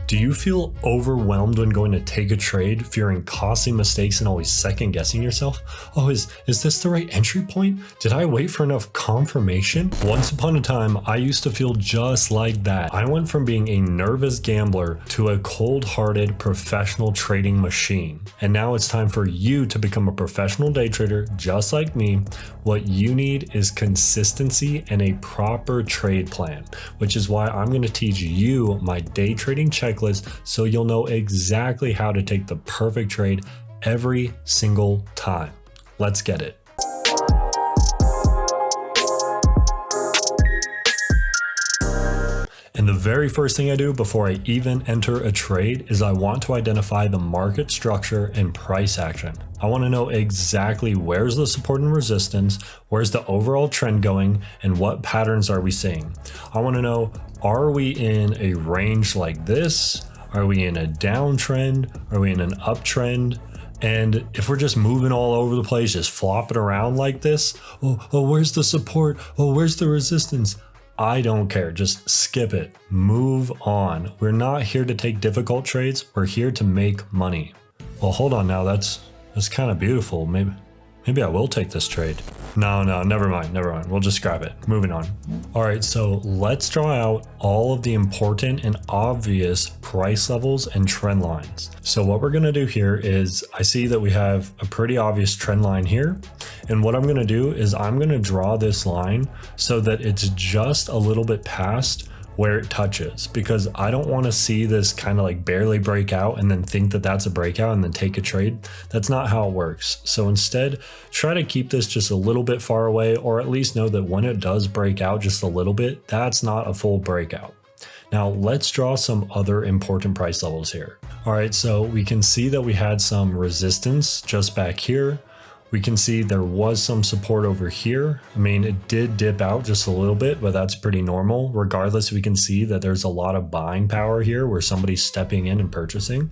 Do you feel overwhelmed when going to take a trade, fearing costly mistakes and always second guessing yourself? Oh, is this the right entry point? Did I wait for enough confirmation? Once upon a time, I used to feel just like that. I went from being a nervous gambler to a cold-hearted professional trading machine. And now it's time for you to become a professional day trader just like me. What you need is consistency and a proper trade plan, which is why I'm going to teach you my day trading checklist so you'll know exactly how to take the perfect trade every single time. Let's get it. And the very first thing I do before I even enter a trade is I want to identify the market structure and price action. I want to know exactly where's the support and resistance, where's the overall trend going, and what patterns are we seeing. I want to know, are we in a range like this? Are we in a downtrend? Are we in an uptrend? And if we're just moving all over the place, just flopping around like this, oh, where's the support? Oh, where's the resistance? I don't care. Just skip it. Move on. We're not here to take difficult trades. We're here to make money. Well, hold on now. That's kind of beautiful. Maybe I will take this trade. No, never mind. We'll just grab it. Moving on. All right, so let's draw out all of the important and obvious price levels and trend lines. So what we're gonna do here is, I see that we have a pretty obvious trend line here. And what I'm gonna do is I'm gonna draw this line so that it's just a little bit past where it touches, because I don't want to see this kind of like barely break out and then think that that's a breakout and then take a trade. That's not how it works. So instead, try to keep this just a little bit far away, or at least know that when it does break out just a little bit, that's not a full breakout. Now let's draw some other important price levels here. All right, so we can see that we had some resistance just back here. We can see there was some support over here. I mean, it did dip out just a little bit, but that's pretty normal. Regardless, we can see that there's a lot of buying power here where somebody's stepping in and purchasing.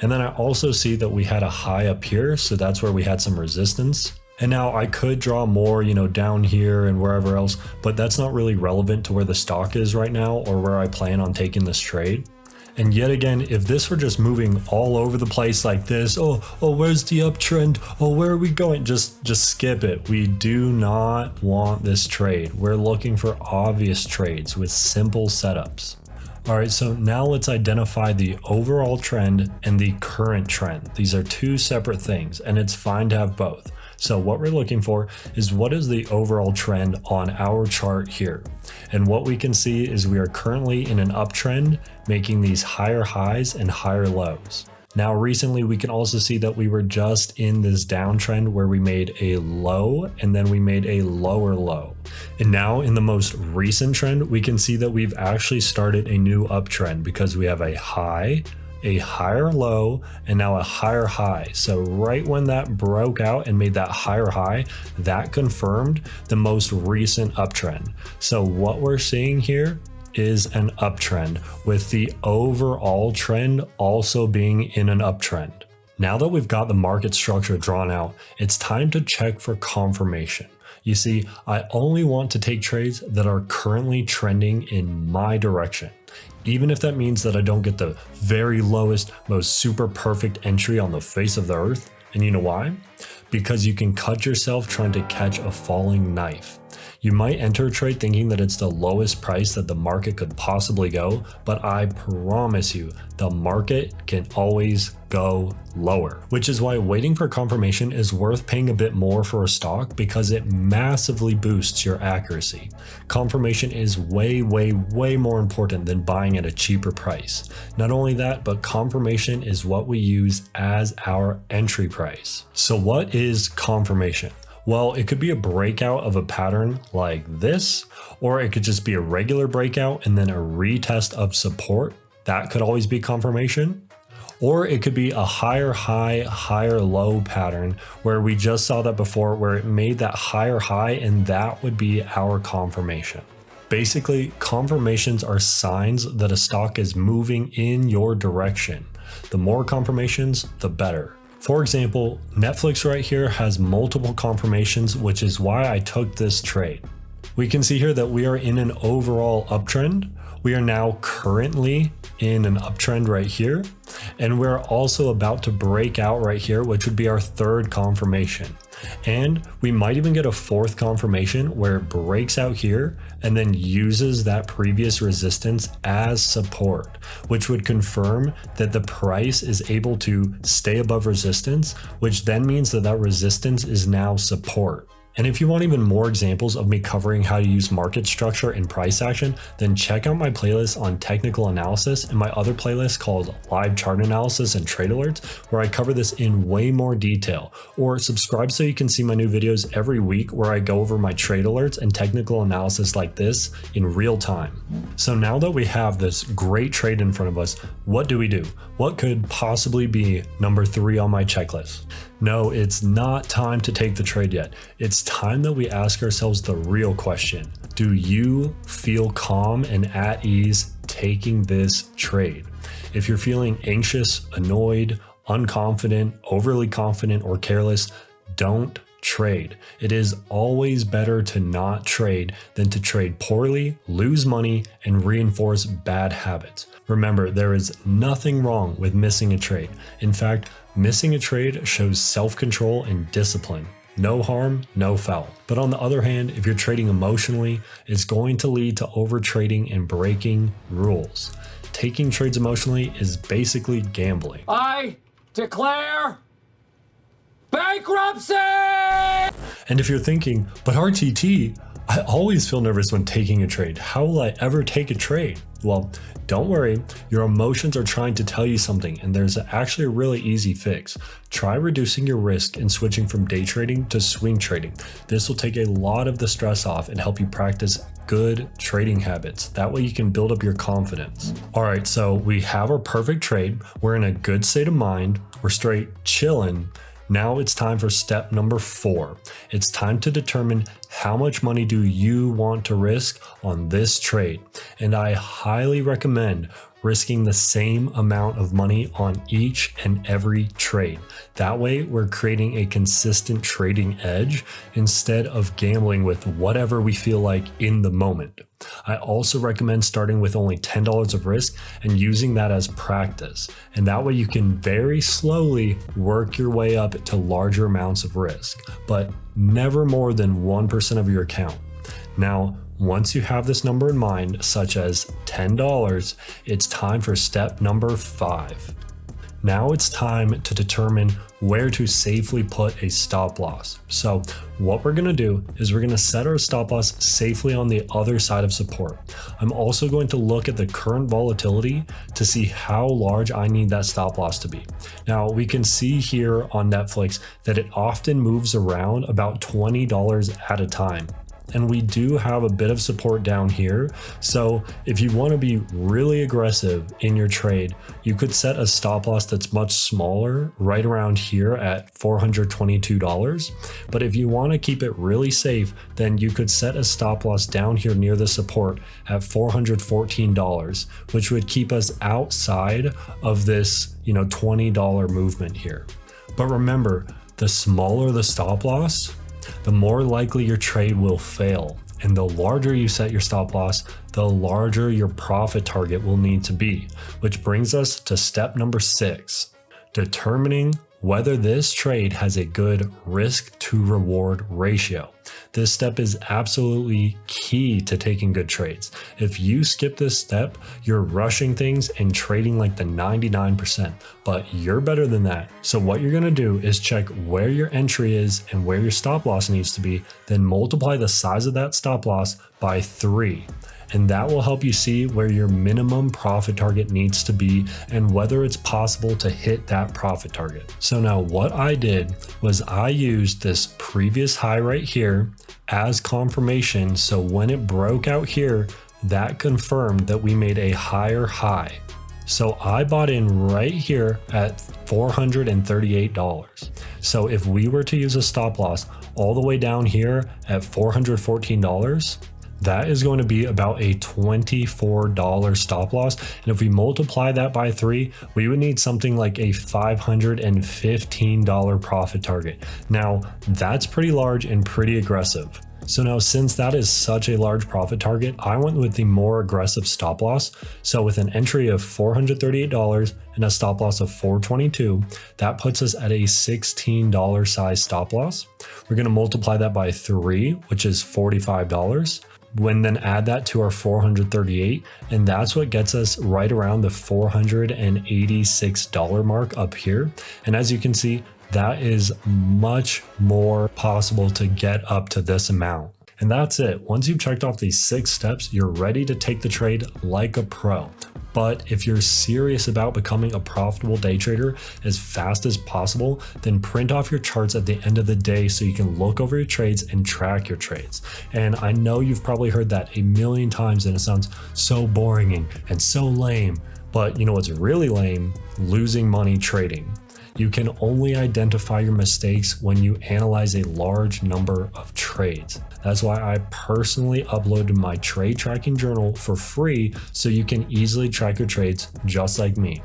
And then I also see that we had a high up here, so that's where we had some resistance. And now I could draw more, down here and wherever else, but that's not really relevant to where the stock is right now or where I plan on taking this trade. And yet again, if this were just moving all over the place like this, oh, where's the uptrend? Oh, where are we going? Just skip it. We do not want this trade. We're looking for obvious trades with simple setups. All right, so now let's identify the overall trend and the current trend. These are two separate things, and it's fine to have both. So what we're looking for is, what is the overall trend on our chart here? And what we can see is we are currently in an uptrend, making these higher highs and higher lows. Now recently we can also see that we were just in this downtrend where we made a low and then we made a lower low. And now in the most recent trend, we can see that we've actually started a new uptrend because we have a high, a higher low, and now a higher high. So right when that broke out and made that higher high, that confirmed the most recent uptrend. So what we're seeing here is an uptrend, with the overall trend also being in an uptrend. Now that we've got the market structure drawn out, it's time to check for confirmation. You see, I only want to take trades that are currently trending in my direction, even if that means that I don't get the very lowest, most super perfect entry on the face of the earth. And you know why? Because you can cut yourself trying to catch a falling knife. You might enter a trade thinking that it's the lowest price that the market could possibly go, but I promise you, the market can always go lower. Which is why waiting for confirmation is worth paying a bit more for a stock, because it massively boosts your accuracy. Confirmation is way more important than buying at a cheaper price. Not only that, but confirmation is what we use as our entry price. So what is confirmation? Well, it could be a breakout of a pattern like this, or it could just be a regular breakout and then a retest of support. That could always be confirmation. Or it could be a higher high, higher low pattern where we just saw that before, where it made that higher high, and that would be our confirmation. Basically, confirmations are signs that a stock is moving in your direction. The more confirmations, the better. For example, Netflix right here has multiple confirmations, which is why I took this trade. We can see here that we are in an overall uptrend, We are now currently in an uptrend right here, and we're also about to break out right here, which would be our third confirmation. And we might even get a fourth confirmation where it breaks out here and then uses that previous resistance as support, which would confirm that the price is able to stay above resistance, which then means that that resistance is now support. And if you want even more examples of me covering how to use market structure and price action, then check out my playlist on technical analysis and my other playlist called Live Chart Analysis and Trade Alerts, where I cover this in way more detail. Or subscribe so you can see my new videos every week where I go over my trade alerts and technical analysis like this in real time. So now that we have this great trade in front of us, what do we do? What could possibly be number 3 on my checklist? No, it's not time to take the trade yet. It's time that we ask ourselves the real question. Do you feel calm and at ease taking this trade? If you're feeling anxious, annoyed, unconfident, overly confident, or careless, don't trade. It is always better to not trade than to trade poorly, lose money, and reinforce bad habits. Remember, there is nothing wrong with missing a trade. In fact, missing a trade shows self-control and discipline. No harm, no foul. But on the other hand, if you're trading emotionally, it's going to lead to overtrading and breaking rules. Taking trades emotionally is basically gambling. I declare bankruptcy! And if you're thinking, but RTT, I always feel nervous when taking a trade. How will I ever take a trade? Well, don't worry, your emotions are trying to tell you something, and there's actually a really easy fix. Try reducing your risk and switching from day trading to swing trading. This will take a lot of the stress off and help you practice good trading habits. That way you can build up your confidence. All right, so we have our perfect trade. We're in a good state of mind. We're straight chilling. Now it's time for step number 4. It's time to determine how much money do you want to risk on this trade. And I highly recommend risking the same amount of money on each and every trade. That way we're creating a consistent trading edge instead of gambling with whatever we feel like in the moment. I also recommend starting with only $10 of risk and using that as practice. And that way you can very slowly work your way up to larger amounts of risk, but never more than 1% of your account. Now, once you have this number in mind, such as $10, it's time for step number 5. Now it's time to determine where to safely put a stop loss. So what we're going to do is we're going to set our stop loss safely on the other side of support. I'm also going to look at the current volatility to see how large I need that stop loss to be. Now we can see here on Netflix that it often moves around about $20 at a time. And we do have a bit of support down here. So if you want to be really aggressive in your trade, you could set a stop loss that's much smaller right around here at $422. But if you want to keep it really safe, then you could set a stop loss down here near the support at $414, which would keep us outside of this, $20 movement here. But remember, the smaller the stop loss, the more likely your trade will fail. And the larger you set your stop loss, the larger your profit target will need to be. Which brings us to step number 6, determining whether this trade has a good risk to reward ratio. This step is absolutely key to taking good trades. If you skip this step, you're rushing things and trading like the 99%, but you're better than that. So what you're gonna do is check where your entry is and where your stop loss needs to be, then multiply the size of that stop loss by 3. And that will help you see where your minimum profit target needs to be and whether it's possible to hit that profit target. So now what I did was I used this previous high right here as confirmation. So when it broke out here, that confirmed that we made a higher high. So I bought in right here at $438. So if we were to use a stop loss all the way down here at $414, that is going to be about a $24 stop loss. And if we multiply that by 3, we would need something like a $515 profit target. Now, that's pretty large and pretty aggressive. So now, since that is such a large profit target, I went with the more aggressive stop loss. So with an entry of $438 and a stop loss of $422, that puts us at a $16 size stop loss. We're going to multiply that by 3, which is $45. When then add that to our 438, and that's what gets us right around the $486 mark up here. And as you can see, that is much more possible to get up to this amount. And that's it. Once you've checked off these 6 steps, you're ready to take the trade like a pro. But if you're serious about becoming a profitable day trader as fast as possible, then print off your charts at the end of the day so you can look over your trades and track your trades. And I know you've probably heard that a million times and it sounds so boring and so lame, but you know what's really lame? Losing money trading. You can only identify your mistakes when you analyze a large number of trades. That's why I personally uploaded my trade tracking journal for free so you can easily track your trades just like me.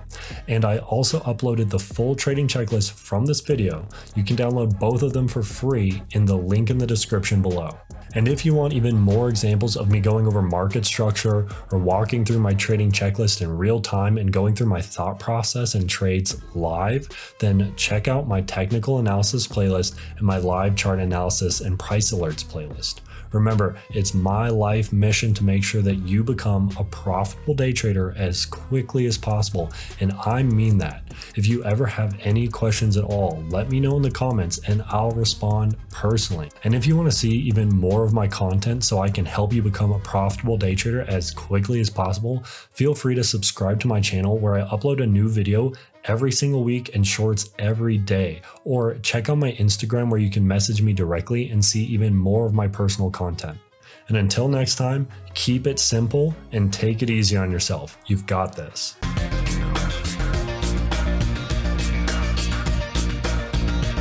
And I also uploaded the full trading checklist from this video. You can download both of them for free in the link in the description below. And if you want even more examples of me going over market structure or walking through my trading checklist in real time and going through my thought process and trades live, then check out my technical analysis playlist and my live chart analysis and price alerts playlist. Remember, it's my life mission to make sure that you become a profitable day trader as quickly as possible, and I mean that. If you ever have any questions at all, let me know in the comments and I'll respond personally. And if you want to see even more of my content so I can help you become a profitable day trader as quickly as possible, feel free to subscribe to my channel where I upload a new video every single week and shorts every day, or check out my Instagram where you can message me directly and see even more of my personal content. And until next time, keep it simple and take it easy on yourself. You've got this.